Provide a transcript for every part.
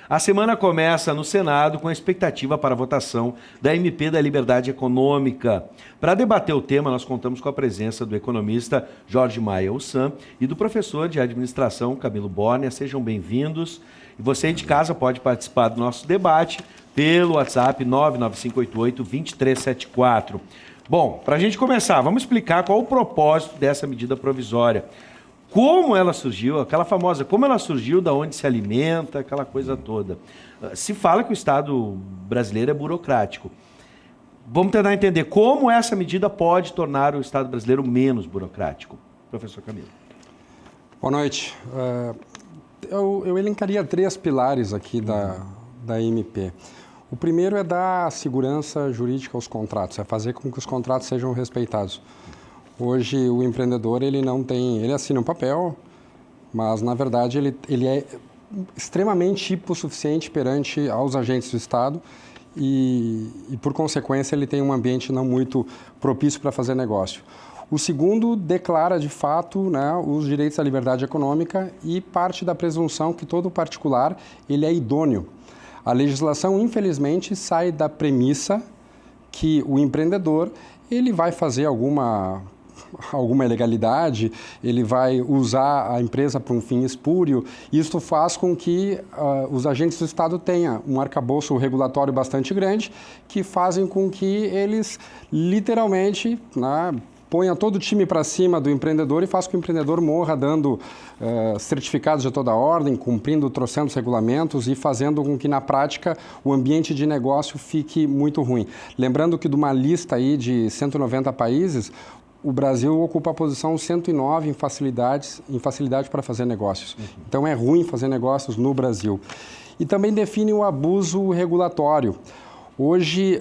A semana começa no Senado com a expectativa para a votação da MP da Liberdade Econômica. Para debater o tema, nós contamos com a presença do economista Jorge Maia Ussan e do professor de administração Camilo Borner. Sejam bem-vindos. E você aí de casa pode participar do nosso debate pelo WhatsApp 99588-2374. Bom, para a gente começar, vamos explicar qual o propósito dessa medida provisória. Como ela surgiu, aquela famosa, como ela surgiu, da onde se alimenta, aquela coisa toda. Se fala que o Estado brasileiro é burocrático. Vamos tentar entender como essa medida pode tornar o Estado brasileiro menos burocrático. Professor Camilo. Boa noite. Eu elencaria 3 pilares aqui da MP. O primeiro é dar segurança jurídica aos contratos, é fazer com que os contratos sejam respeitados. Hoje, o empreendedor, ele assina um papel, mas, na verdade, ele é extremamente hipossuficiente perante aos agentes do Estado e, por consequência, ele tem um ambiente não muito propício para fazer negócio. O segundo declara, de fato, os direitos à liberdade econômica e parte da presunção que todo particular ele é idôneo. A legislação, infelizmente, sai da premissa que o empreendedor ele vai fazer alguma ilegalidade, ele vai usar a empresa para um fim espúrio. Isso faz com que os agentes do Estado tenham um arcabouço regulatório bastante grande, que fazem com que eles, literalmente, ponha todo o time para cima do empreendedor e faça que o empreendedor morra dando certificados de toda a ordem, cumprindo trocentos regulamentos e fazendo com que, na prática, o ambiente de negócio fique muito ruim. Lembrando que de uma lista aí de 190 países, o Brasil ocupa a posição 109 em facilidade para fazer negócios. Então, é ruim fazer negócios no Brasil. E também define o abuso regulatório. Hoje,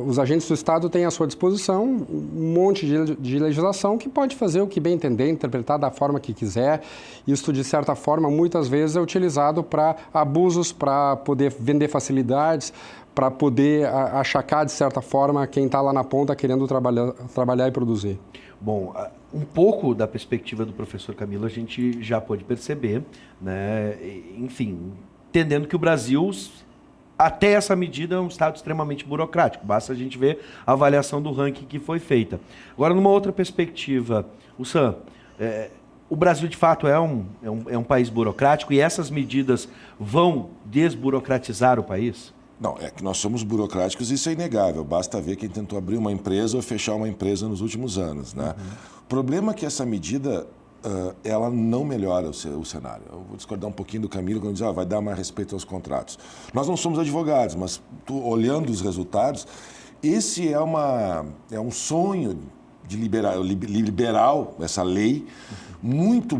os agentes do Estado têm à sua disposição um monte de legislação que pode fazer o que bem entender, interpretar da forma que quiser. Isso, de certa forma, muitas vezes é utilizado para abusos, para poder vender facilidades, para poder achacar, de certa forma, quem está lá na ponta querendo trabalhar e produzir. Bom, um pouco da perspectiva do professor Camilo a gente já pôde perceber, né? Enfim, entendendo que o Brasil, até essa medida, é um Estado extremamente burocrático. Basta a gente ver a avaliação do ranking que foi feita. Agora, numa outra perspectiva, Ussan, o Brasil, de fato, é um país burocrático e essas medidas vão desburocratizar o país? Não, é que nós somos burocráticos e isso é inegável. Basta ver quem tentou abrir uma empresa ou fechar uma empresa nos últimos anos, né? O problema é que essa medida, ela não melhora o cenário. Eu vou discordar um pouquinho do Camilo quando diz que vai dar mais respeito aos contratos. Nós não somos advogados, mas olhando os resultados, esse é um sonho de liberal, essa lei, muito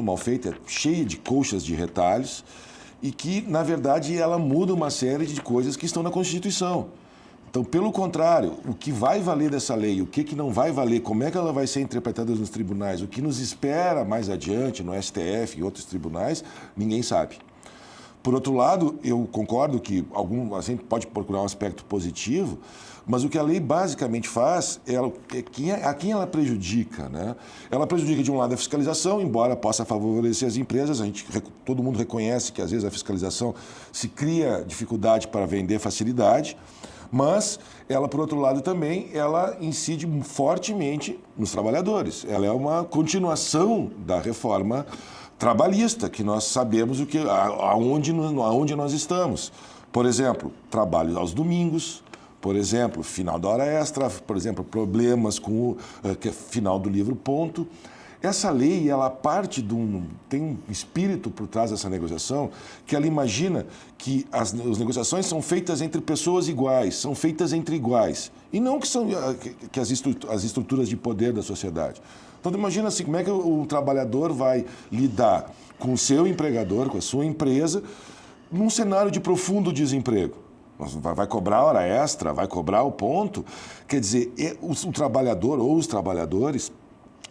mal feita, cheia de coxas de retalhos, e que, na verdade, ela muda uma série de coisas que estão na Constituição. Então, pelo contrário, o que vai valer dessa lei, o que não vai valer, como é que ela vai ser interpretada nos tribunais, o que nos espera mais adiante no STF e outros tribunais, ninguém sabe. Por outro lado, eu concordo que a gente pode procurar um aspecto positivo, mas o que a lei basicamente faz a quem ela prejudica, né? Ela prejudica, de um lado, a fiscalização, embora possa favorecer as empresas. Todo mundo reconhece que, às vezes, a fiscalização se cria dificuldade para vender facilidade, mas ela, por outro lado, também, ela incide fortemente nos trabalhadores. Ela é uma continuação da reforma trabalhista, que nós sabemos aonde nós estamos. Por exemplo, trabalho aos domingos, por exemplo, final da hora extra, por exemplo, problemas com o final do livro ponto. Essa lei, ela parte tem um espírito por trás dessa negociação, que ela imagina que as negociações são feitas entre pessoas iguais, são feitas entre iguais, e não que as estruturas de poder da sociedade. Então, imagina assim, como é que o trabalhador vai lidar com o seu empregador, com a sua empresa, num cenário de profundo desemprego. Vai cobrar hora extra, vai cobrar o ponto. Quer dizer, o trabalhador ou os trabalhadores,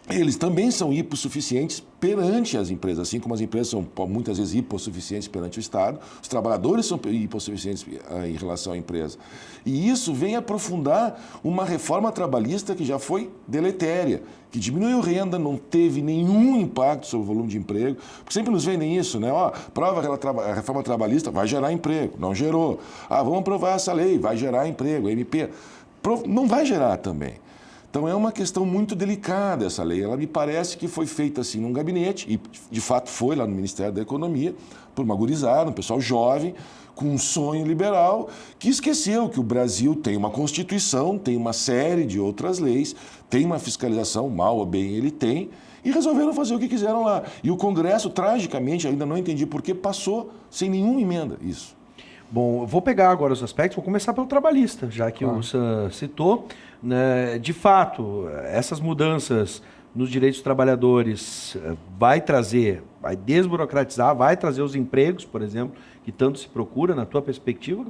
eles também são hipossuficientes perante as empresas, assim como as empresas são muitas vezes hipossuficientes perante o Estado, os trabalhadores são hipossuficientes em relação à empresa. E isso vem aprofundar uma reforma trabalhista que já foi deletéria, que diminuiu renda, não teve nenhum impacto sobre o volume de emprego, porque sempre nos vendem isso, né? Prova a reforma trabalhista, vai gerar emprego, não gerou. Vamos aprovar essa lei, vai gerar emprego, MP. Não vai gerar também. Então é uma questão muito delicada essa lei. Ela me parece que foi feita assim num gabinete, e de fato foi lá no Ministério da Economia, por uma gurizada, um pessoal jovem, com um sonho liberal, que esqueceu que o Brasil tem uma Constituição, tem uma série de outras leis, tem uma fiscalização, mal ou bem ele tem, e resolveram fazer o que quiseram lá. E o Congresso, tragicamente, ainda não entendi por que, passou sem nenhuma emenda isso. Bom, eu vou pegar agora os aspectos, vou começar pelo trabalhista, já que o Sam citou. Né, de fato, essas mudanças nos direitos dos trabalhadores vai desburocratizar, vai trazer os empregos, por exemplo, que tanto se procura, na tua perspectiva?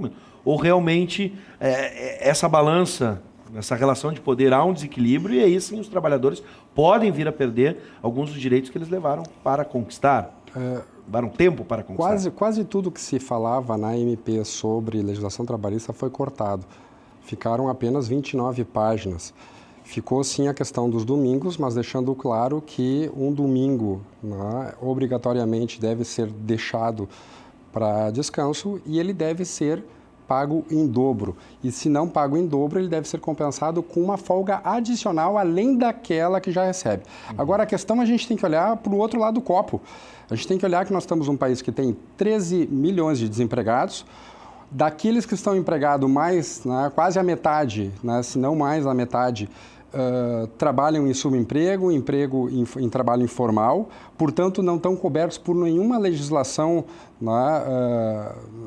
Ou realmente essa balança, essa relação de poder, há um desequilíbrio e aí sim os trabalhadores podem vir a perder alguns dos direitos que eles levaram para conquistar? Levaram tempo para conquistar? Quase tudo que se falava na MP sobre legislação trabalhista foi cortado. Ficaram apenas 29 páginas. Ficou sim a questão dos domingos, mas deixando claro que um domingo, né, obrigatoriamente deve ser deixado para descanso e ele deve ser pago em dobro. E se não pago em dobro, ele deve ser compensado com uma folga adicional além daquela que já recebe. Agora, a questão a gente tem que olhar para o outro lado do copo. A gente tem que olhar que nós estamos num país que tem 13 milhões de desempregados. Daqueles que estão empregados, mais, né, quase a metade, né, se não mais a metade, trabalham em subemprego, emprego em trabalho informal, portanto não estão cobertos por nenhuma legislação, né,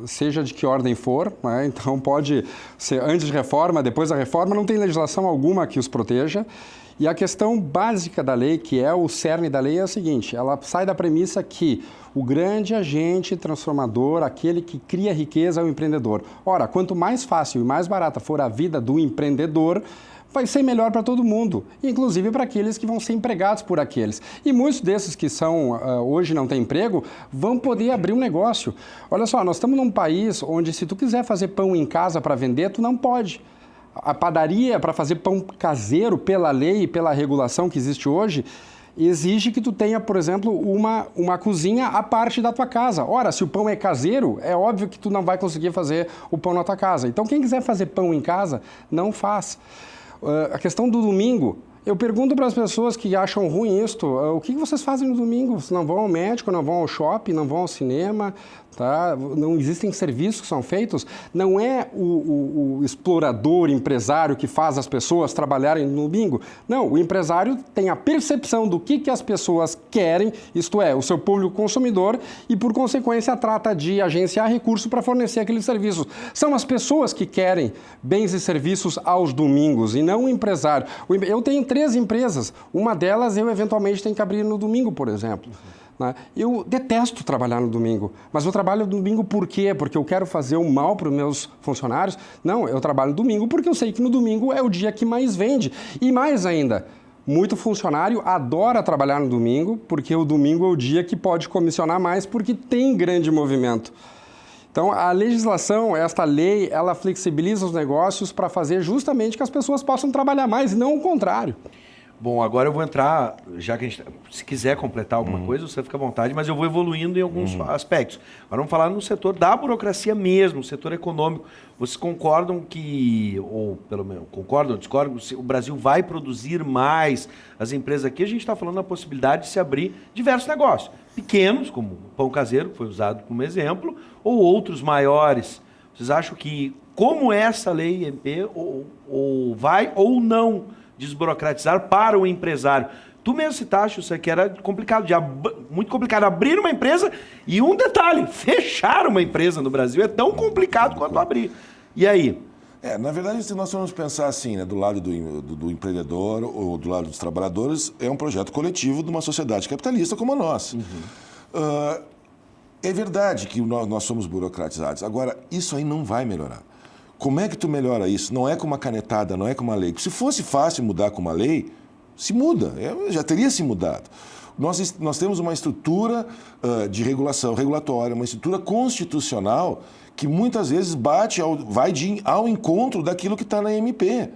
seja de que ordem for, né, então pode ser antes de reforma, depois da reforma, não tem legislação alguma que os proteja. E a questão básica da lei, que é o cerne da lei, é a seguinte: ela sai da premissa que o grande agente transformador, aquele que cria riqueza, é o empreendedor. Ora, quanto mais fácil e mais barata for a vida do empreendedor, vai ser melhor para todo mundo, inclusive para aqueles que vão ser empregados por aqueles. E muitos desses que hoje não têm emprego, vão poder abrir um negócio. Olha só, nós estamos num país onde se tu quiser fazer pão em casa para vender, tu não pode. A padaria, para fazer pão caseiro, pela lei e pela regulação que existe hoje, exige que tu tenha, por exemplo, uma cozinha à parte da tua casa. Ora, se o pão é caseiro, é óbvio que tu não vai conseguir fazer o pão na tua casa. Então, quem quiser fazer pão em casa, não faz. A questão do domingo, eu pergunto para as pessoas que acham ruim isto, o que vocês fazem no domingo? Vocês não vão ao médico, não vão ao shopping, não vão ao cinema, tá? Não existem serviços que são feitos? Não é o explorador, empresário que faz as pessoas trabalharem no domingo. Não, o empresário tem a percepção do que as pessoas querem, isto é, o seu público consumidor, e por consequência trata de agenciar recursos para fornecer aqueles serviços. São as pessoas que querem bens e serviços aos domingos e não o empresário. Eu tenho 3 empresas, uma delas eu eventualmente tenho que abrir no domingo, por exemplo. Eu detesto trabalhar no domingo, mas eu trabalho no domingo por quê? Porque eu quero fazer o mal para os meus funcionários? Não, eu trabalho no domingo porque eu sei que no domingo é o dia que mais vende. E mais ainda, muito funcionário adora trabalhar no domingo porque o domingo é o dia que pode comissionar mais porque tem grande movimento. Então, a legislação, esta lei, ela flexibiliza os negócios para fazer justamente que as pessoas possam trabalhar mais e não o contrário. Bom, agora eu vou entrar, já que a gente, se quiser completar alguma coisa, você fica à vontade, mas eu vou evoluindo em alguns aspectos. Agora vamos falar no setor da burocracia mesmo, no setor econômico. Vocês concordam que, ou pelo menos concordam ou discordam, o Brasil vai produzir mais? As empresas aqui, a gente está falando da possibilidade de se abrir diversos negócios. Pequenos, como o pão caseiro, que foi usado como exemplo, ou outros maiores. Vocês acham que, como essa lei MP, ou vai ou não desburocratizar para o empresário? Tu mesmo citaste isso aqui, era complicado, muito complicado abrir uma empresa e um detalhe, fechar uma empresa no Brasil é tão complicado quanto abrir. E aí? Na verdade, se nós vamos pensar assim, né, do lado do empreendedor ou do lado dos trabalhadores, é um projeto coletivo de uma sociedade capitalista como a nossa. É verdade que nós somos burocratizados. Agora, isso aí não vai melhorar. Como é que tu melhora isso? Não é com uma canetada, não é com uma lei. Se fosse fácil mudar com uma lei, Se muda, já teria se mudado. Nós temos uma estrutura de regulação regulatória, uma estrutura constitucional que muitas vezes vai ao encontro daquilo que está na MP.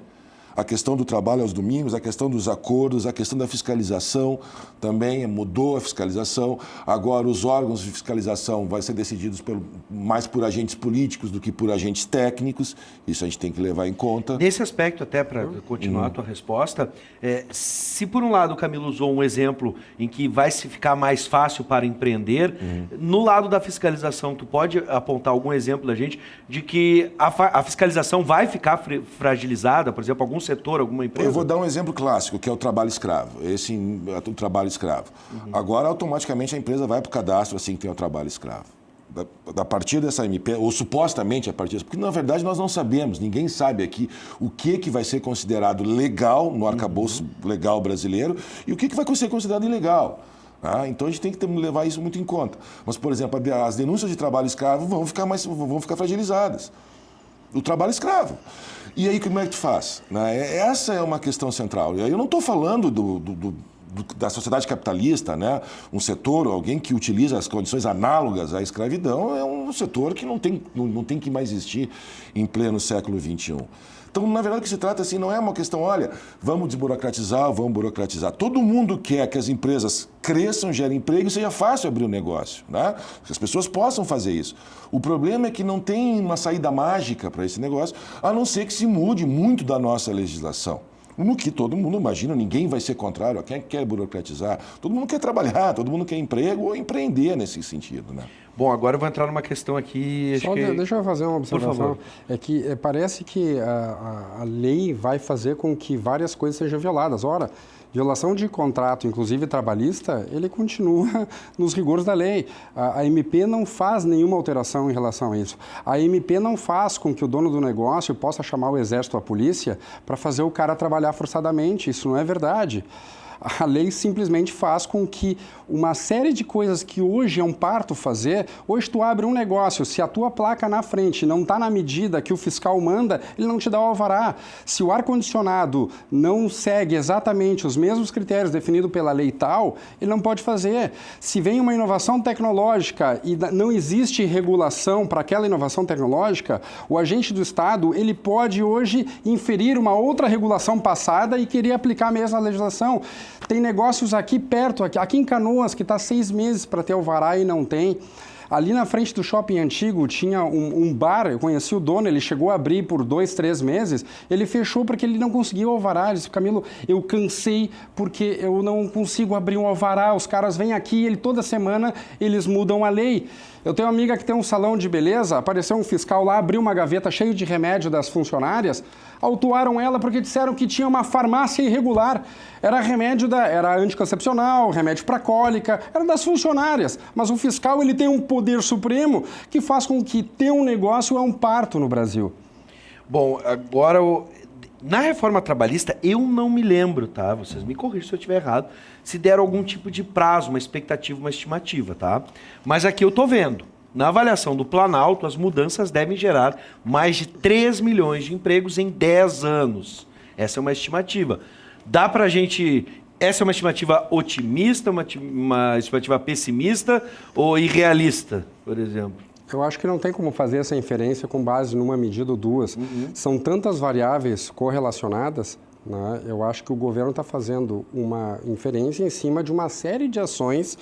A questão do trabalho aos domingos, a questão dos acordos, a questão da fiscalização também mudou a fiscalização. Agora os órgãos de fiscalização vão ser decididos mais por agentes políticos do que por agentes técnicos. Isso a gente tem que levar em conta. Nesse aspecto, até para continuar a tua resposta, se por um lado o Camilo usou um exemplo em que vai se ficar mais fácil para empreender, no lado da fiscalização, tu pode apontar algum exemplo da gente de que a fiscalização vai ficar fragilizada, por exemplo, algum setor, alguma empresa? Eu vou dar um exemplo clássico, que é o trabalho escravo. O trabalho escravo. Agora, automaticamente, a empresa vai para o cadastro assim que tem o trabalho escravo. A partir dessa MP, ou supostamente a partir dessa, porque na verdade nós não sabemos, ninguém sabe aqui o que vai ser considerado legal no arcabouço legal brasileiro e o que vai ser considerado ilegal. Então a gente tem que levar isso muito em conta. Mas, por exemplo, as denúncias de trabalho escravo vão ficar fragilizadas. O trabalho escravo. E aí, como é que tu faz? Essa é uma questão central. Eu não estou falando da sociedade capitalista, né? Um setor, alguém que utiliza as condições análogas à escravidão, é um setor que não tem que mais existir em pleno século XXI. Então, na verdade, o que se trata assim, não é uma questão, olha, vamos desburocratizar, vamos burocratizar. Todo mundo quer que as empresas cresçam, gerem emprego e seja fácil abrir um negócio, né? Que as pessoas possam fazer isso. O problema é que não tem uma saída mágica para esse negócio, a não ser que se mude muito da nossa legislação. No que todo mundo imagina, ninguém vai ser contrário a quem quer burocratizar. Todo mundo quer trabalhar, todo mundo quer emprego ou empreender nesse sentido, né? Bom, agora eu vou entrar numa questão aqui... Deixa eu fazer uma observação. Por favor. É que parece que a lei vai fazer com que várias coisas sejam violadas. Ora, violação de contrato, inclusive trabalhista, ele continua nos rigores da lei. A MP não faz nenhuma alteração em relação a isso. A MP não faz com que o dono do negócio possa chamar o exército ou a polícia para fazer o cara trabalhar forçadamente. Isso não é verdade. A lei simplesmente faz com que uma série de coisas que hoje é um parto fazer, hoje tu abre um negócio, se a tua placa na frente não está na medida que o fiscal manda, ele não te dá o alvará. Se o ar-condicionado não segue exatamente os mesmos critérios definidos pela lei tal, ele não pode fazer. Se vem uma inovação tecnológica e não existe regulação para aquela inovação tecnológica, o agente do Estado, ele pode hoje inferir uma outra regulação passada e querer aplicar a mesma legislação. Tem negócios aqui perto, aqui em Canoas, que está 6 meses para ter alvará e não tem. Ali na frente do shopping antigo tinha um bar, eu conheci o dono, ele chegou a abrir por 2, 3 meses, ele fechou porque ele não conseguiu alvará. Ele disse, Camilo, eu cansei porque eu não consigo abrir um alvará, os caras vêm aqui, toda semana eles mudam a lei. Eu tenho uma amiga que tem um salão de beleza, apareceu um fiscal lá, abriu uma gaveta cheia de remédio das funcionárias, autuaram ela porque disseram que tinha uma farmácia irregular. Era remédio, era anticoncepcional, remédio para cólica, era das funcionárias. Mas o fiscal, ele tem um poder supremo que faz com que ter um negócio é um parto no Brasil. Bom, agora, na reforma trabalhista, eu não me lembro, tá? Vocês me corrigem se eu estiver errado, se deram algum tipo de prazo, uma expectativa, uma estimativa, tá? Mas aqui eu tô vendo. Na avaliação do Planalto, as mudanças devem gerar mais de 3 milhões de empregos em 10 anos. Essa é uma estimativa. Dá pra gente... Essa é uma estimativa otimista, uma estimativa pessimista ou irrealista, por exemplo? Eu acho que não tem como fazer essa inferência com base numa medida ou duas. São tantas variáveis correlacionadas, né? Eu acho que o governo está fazendo uma inferência em cima de uma série de ações,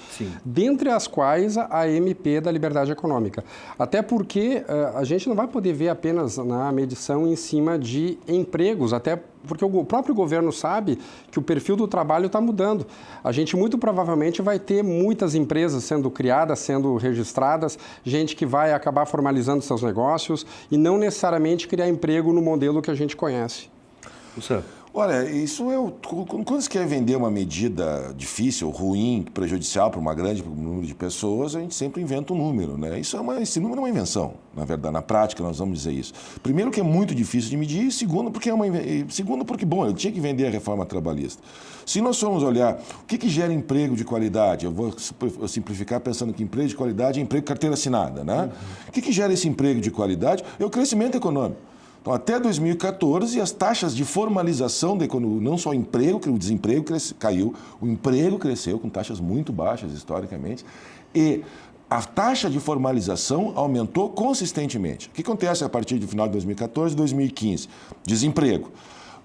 dentre as quais a MP da Liberdade Econômica. Até porque a gente não vai poder ver apenas na medição em cima de empregos, até porque o próprio governo sabe que o perfil do trabalho está mudando. A gente muito provavelmente vai ter muitas empresas sendo criadas, sendo registradas, gente que vai acabar formalizando seus negócios e não necessariamente criar emprego no modelo que a gente conhece. Olha, quando você quer vender uma medida difícil, ruim, prejudicial para um grande número de pessoas, a gente sempre inventa um número, né? Esse número é uma invenção, na verdade, na prática nós vamos dizer isso. Primeiro que é muito difícil de medir, e segundo porque, bom, eu tinha que vender a reforma trabalhista. Se nós formos olhar o que gera emprego de qualidade, eu vou simplificar pensando que emprego de qualidade é emprego carteira assinada, né? O que gera esse emprego de qualidade é o crescimento econômico. Então, até 2014, as taxas de formalização da economia, não só o emprego, o desemprego caiu, o emprego cresceu com taxas muito baixas historicamente, e a taxa de formalização aumentou consistentemente. O que acontece a partir do final de 2014 e 2015? Desemprego.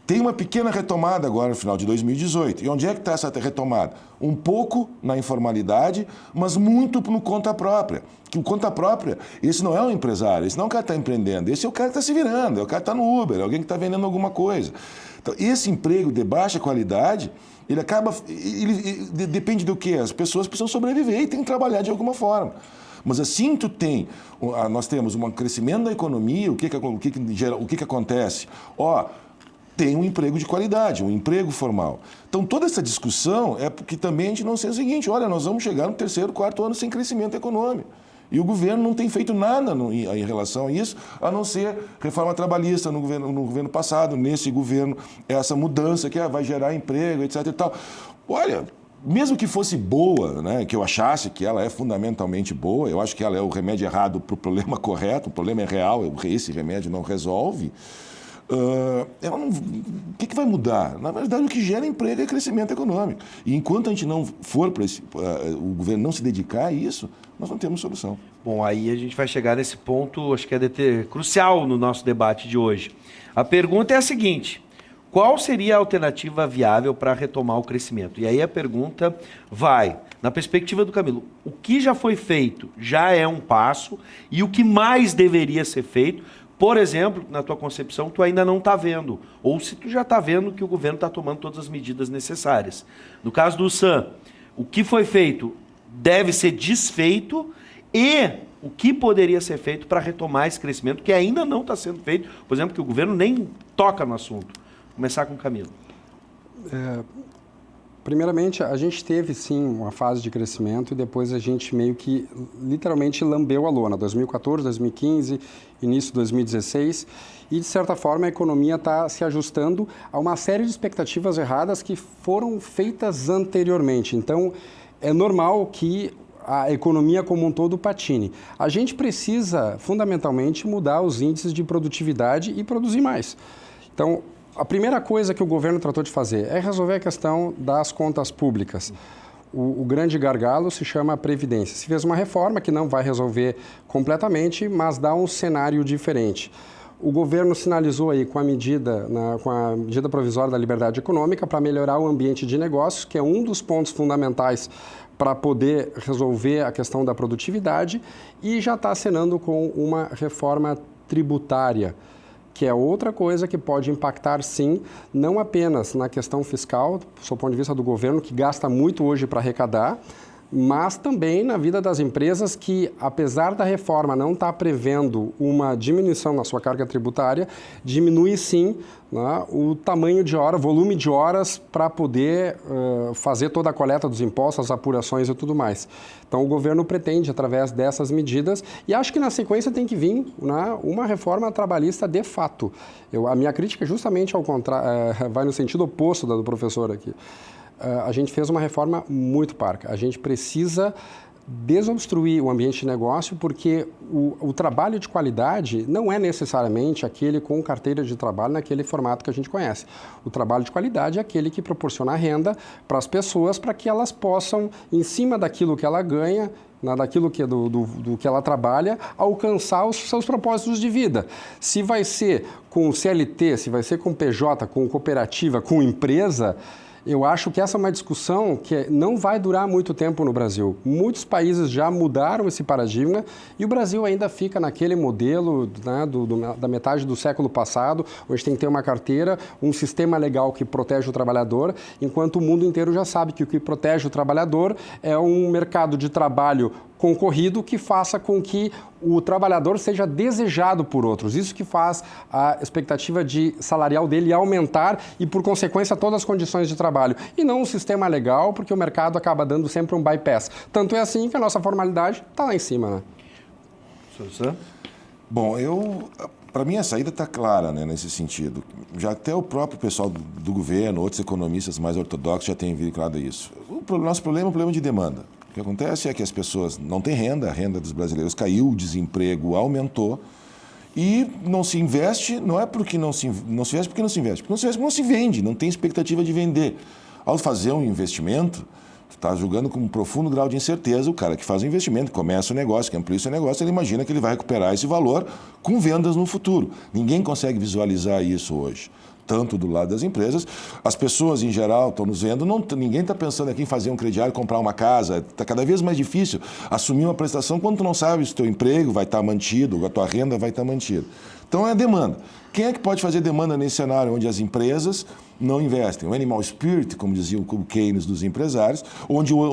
Tem uma pequena retomada agora no final de 2018. E onde é que está essa retomada? Um pouco na informalidade, mas muito no conta própria. Que o conta própria, esse não é um empresário, esse não é o cara que está empreendendo, esse é o cara que está se virando, é o cara que está no Uber, é alguém que está vendendo alguma coisa. Então, esse emprego de baixa qualidade, ele acaba... depende do quê? As pessoas precisam sobreviver e têm que trabalhar de alguma forma. Mas assim nós temos um crescimento da economia, o que acontece? Tem um emprego de qualidade, um emprego formal. Então, toda essa discussão é porque também a gente não sei o seguinte, nós vamos chegar no 3º, 4º ano sem crescimento econômico. E o governo não tem feito nada em relação a isso, a não ser reforma trabalhista no governo passado, nesse governo, essa mudança que vai gerar emprego, etc. e tal. Olha, mesmo que fosse boa, né, que eu achasse que ela é fundamentalmente boa, eu acho que ela é o remédio errado para o problema correto, o problema é real, esse remédio não resolve. O que vai mudar? Na verdade, o que gera emprego é crescimento econômico. E enquanto a gente não for para o governo não se dedicar a isso, nós não temos solução. Bom, aí a gente vai chegar nesse ponto, acho que é crucial no nosso debate de hoje. A pergunta é a seguinte: qual seria a alternativa viável para retomar o crescimento? E aí a pergunta vai, na perspectiva do Camilo, o que já foi feito já é um passo e o que mais deveria ser feito? Por exemplo, na tua concepção, tu ainda não está vendo, ou se tu já está vendo que o governo está tomando todas as medidas necessárias. No caso do SAM, o que foi feito deve ser desfeito e o que poderia ser feito para retomar esse crescimento que ainda não está sendo feito, por exemplo, que o governo nem toca no assunto. Vou começar com o Camilo. Primeiramente, a gente teve, sim, uma fase de crescimento e depois a gente meio que, literalmente, lambeu a lona. 2014, 2015, início de 2016. E, de certa forma, a economia está se ajustando a uma série de expectativas erradas que foram feitas anteriormente. Então, é normal que a economia como um todo patine. A gente precisa, fundamentalmente, mudar os índices de produtividade e produzir mais. Então, a primeira coisa que o governo tratou de fazer é resolver a questão das contas públicas. O grande gargalo se chama Previdência. Se fez uma reforma que não vai resolver completamente, mas dá um cenário diferente. O governo sinalizou aí com a medida provisória da liberdade econômica para melhorar o ambiente de negócios, que é um dos pontos fundamentais para poder resolver a questão da produtividade, e já está acenando com uma reforma tributária, que é outra coisa que pode impactar, sim, não apenas na questão fiscal, do ponto de vista do governo, que gasta muito hoje para arrecadar, mas também na vida das empresas que, apesar da reforma não estar prevendo uma diminuição na sua carga tributária, diminui, sim, né, o tamanho de hora, volume de horas para poder fazer toda a coleta dos impostos, as apurações e tudo mais. Então, o governo pretende, através dessas medidas, e acho que na sequência tem que vir, né, uma reforma trabalhista de fato. A minha crítica justamente ao contrário, vai no sentido oposto da do professor aqui. A gente fez uma reforma muito parca. A gente precisa desobstruir o ambiente de negócio porque o trabalho de qualidade não é necessariamente aquele com carteira de trabalho naquele formato que a gente conhece. O trabalho de qualidade é aquele que proporciona renda para as pessoas para que elas possam, em cima daquilo que ela ganha, daquilo que do que ela trabalha, alcançar os seus propósitos de vida. Se vai ser com CLT, se vai ser com PJ, com cooperativa, com empresa, eu acho que essa é uma discussão que não vai durar muito tempo no Brasil. Muitos países já mudaram esse paradigma e o Brasil ainda fica naquele modelo, né, da metade do século passado, onde tem que ter uma carteira, um sistema legal que protege o trabalhador, enquanto o mundo inteiro já sabe que o que protege o trabalhador é um mercado de trabalho concorrido que faça com que o trabalhador seja desejado por outros. Isso que faz a expectativa salarial dele aumentar e, por consequência, todas as condições de trabalho. E não um sistema legal, porque o mercado acaba dando sempre um bypass. Tanto é assim que a nossa formalidade está lá em cima, né? Bom, para mim a saída está clara, né, nesse sentido. Já até o próprio pessoal do governo, outros economistas mais ortodoxos já têm vinculado isso. O nosso problema é um problema de demanda. O que acontece é que as pessoas não têm renda, a renda dos brasileiros caiu, o desemprego aumentou E não se investe, não é porque não se investe, porque não se investe. Porque não se investe porque não se vende, não tem expectativa de vender. Ao fazer um investimento, tu está julgando com um profundo grau de incerteza o cara que faz o investimento, começa o negócio, que amplia o seu negócio, ele imagina que ele vai recuperar esse valor com vendas no futuro. Ninguém consegue visualizar isso hoje. Tanto do lado das empresas, as pessoas em geral estão nos vendo, ninguém está pensando aqui em fazer um crediário, comprar uma casa, está cada vez mais difícil assumir uma prestação quando tu não sabe se o teu emprego vai estar mantido, a tua renda vai estar mantida. Então é demanda. Quem é que pode fazer demanda nesse cenário onde as empresas não investem? O animal spirit, como dizia o Keynes dos empresários,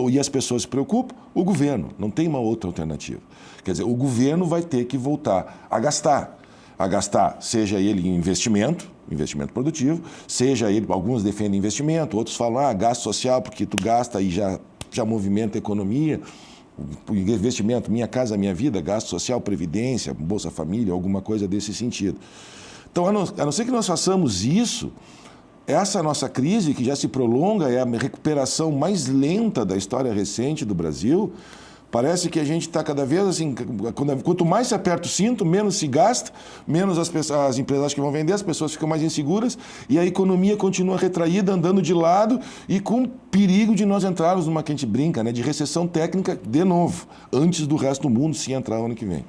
e as pessoas se preocupam, o governo, não tem uma outra alternativa. Quer dizer, o governo vai ter que voltar a gastar, seja ele em investimento produtivo, seja ele, alguns defendem investimento, outros falam, gasto social, porque tu gasta e já movimenta a economia, o investimento, Minha Casa Minha Vida, gasto social, previdência, Bolsa Família, alguma coisa desse sentido. Então, a não ser que nós façamos isso, essa nossa crise, que já se prolonga, é a recuperação mais lenta da história recente do Brasil. Parece que a gente está cada vez assim, quanto mais se aperta o cinto, menos se gasta, menos as empresas que vão vender, as pessoas ficam mais inseguras e a economia continua retraída, andando de lado e com perigo de nós entrarmos numa que a gente brinca, de recessão técnica de novo, antes do resto do mundo se entrar ano que vem.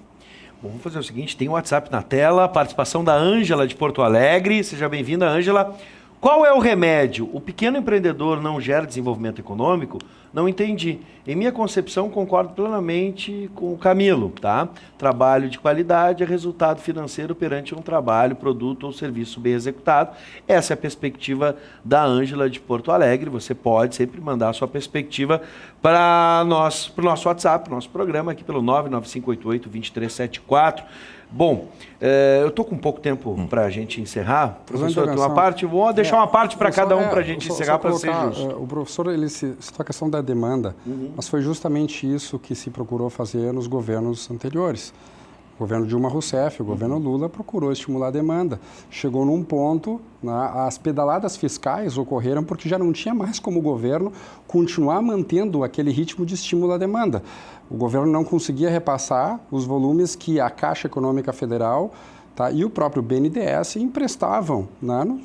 Bom, vamos fazer o seguinte, tem o WhatsApp na tela, participação da Ângela de Porto Alegre. Seja bem-vinda, Ângela. Qual é o remédio? O pequeno empreendedor não gera desenvolvimento econômico? Não entendi. Em minha concepção, concordo plenamente com o Camilo, tá? Trabalho de qualidade é resultado financeiro perante um trabalho, produto ou serviço bem executado. Essa é a perspectiva da Ângela de Porto Alegre. Você pode sempre mandar a sua perspectiva para o nosso WhatsApp, nosso programa, aqui pelo 99588-2374. Bom, eu estou com pouco tempo para a gente encerrar. Professor, tem uma parte, vou deixar uma parte para cada um para a gente encerrar, para ser justo. O professor, ele citou a questão da demanda, mas foi justamente isso que se procurou fazer nos governos anteriores. O governo Dilma Rousseff, o governo Lula procurou estimular a demanda. Chegou num ponto, as pedaladas fiscais ocorreram porque já não tinha mais como o governo continuar mantendo aquele ritmo de estímulo à demanda. O governo não conseguia repassar os volumes que a Caixa Econômica Federal e o próprio BNDES emprestavam,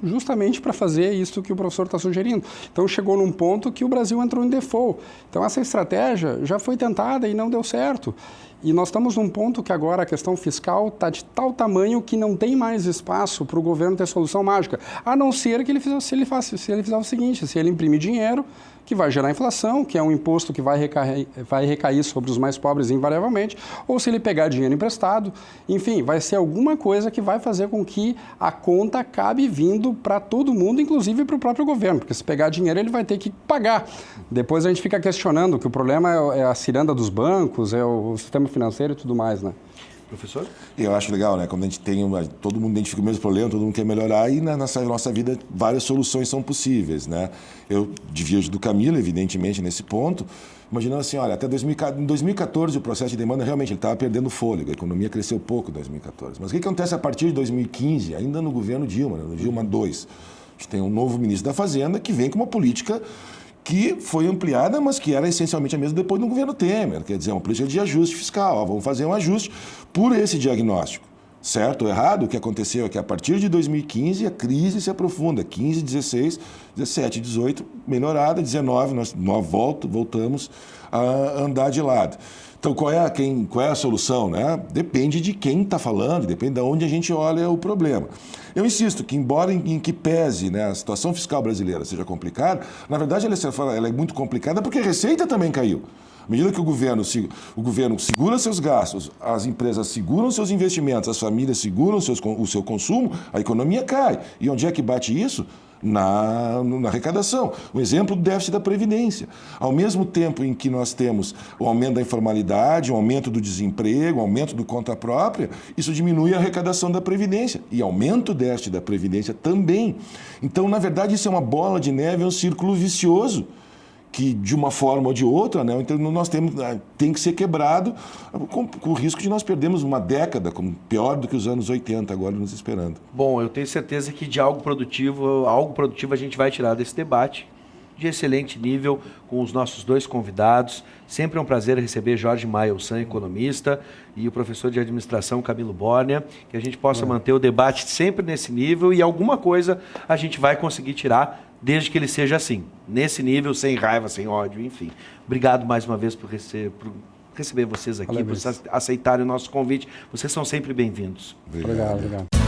justamente para fazer isso que o professor está sugerindo. Então, chegou num ponto que o Brasil entrou em default. Então, essa estratégia já foi tentada e não deu certo. E nós estamos num ponto que agora a questão fiscal está de tal tamanho que não tem mais espaço para o governo ter solução mágica, a não ser que ele fizesse o seguinte, se ele imprimir dinheiro, que vai gerar inflação, que é um imposto que vai recair sobre os mais pobres invariavelmente, ou se ele pegar dinheiro emprestado, enfim, vai ser alguma coisa que vai fazer com que a conta acabe vindo para todo mundo, inclusive para o próprio governo, porque se pegar dinheiro ele vai ter que pagar. Depois a gente fica questionando que o problema é a ciranda dos bancos, é o sistema financeiro e tudo mais, né? Professor? Eu acho legal, Quando a gente tem todo mundo identifica o mesmo problema, todo mundo quer melhorar e na nossa vida várias soluções são possíveis, Eu divirjo do Camilo, evidentemente, nesse ponto, imaginando assim, olha, até 2014 o processo de demanda realmente estava perdendo fôlego, a economia cresceu pouco em 2014. Mas o que acontece a partir de 2015, ainda no governo Dilma, no Dilma II? A gente tem um novo ministro da Fazenda que vem com uma política que foi ampliada, mas que era essencialmente a mesma depois do governo Temer. Quer dizer, uma política de ajuste fiscal. Vamos fazer um ajuste por esse diagnóstico. Certo ou errado, o que aconteceu é que a partir de 2015 a crise se aprofunda. 15, 16, 17, 18, melhorada. 19, nós voltamos a andar de lado. Então, qual é a solução? Depende de quem está falando, depende de onde a gente olha o problema. Eu insisto que, embora em que pese a situação fiscal brasileira seja complicada, na verdade ela é muito complicada porque a receita também caiu. À medida que o governo segura seus gastos, as empresas seguram seus investimentos, as famílias seguram o seu consumo, a economia cai. E onde é que bate isso? Na arrecadação. Um exemplo do déficit da Previdência. Ao mesmo tempo em que nós temos o aumento da informalidade, o aumento do desemprego, o aumento do conta própria, isso diminui a arrecadação da Previdência e aumenta o déficit da Previdência também. Então, na verdade, isso é uma bola de neve, é um círculo vicioso que, de uma forma ou de outra, então nós tem que ser quebrado com o risco de nós perdermos uma década, pior do que os anos 80 agora nos esperando. Bom, eu tenho certeza que de algo produtivo a gente vai tirar desse debate, de excelente nível com os nossos 2 convidados. Sempre é um prazer receber Jorge Maia-Ulsan, economista, e o professor de administração Camilo Borner, que a gente possa manter o debate sempre nesse nível e alguma coisa a gente vai conseguir tirar, desde que ele seja assim, nesse nível, sem raiva, sem ódio, enfim. Obrigado mais uma vez por receber vocês aqui, por aceitarem o nosso convite. Vocês são sempre bem-vindos. Obrigado.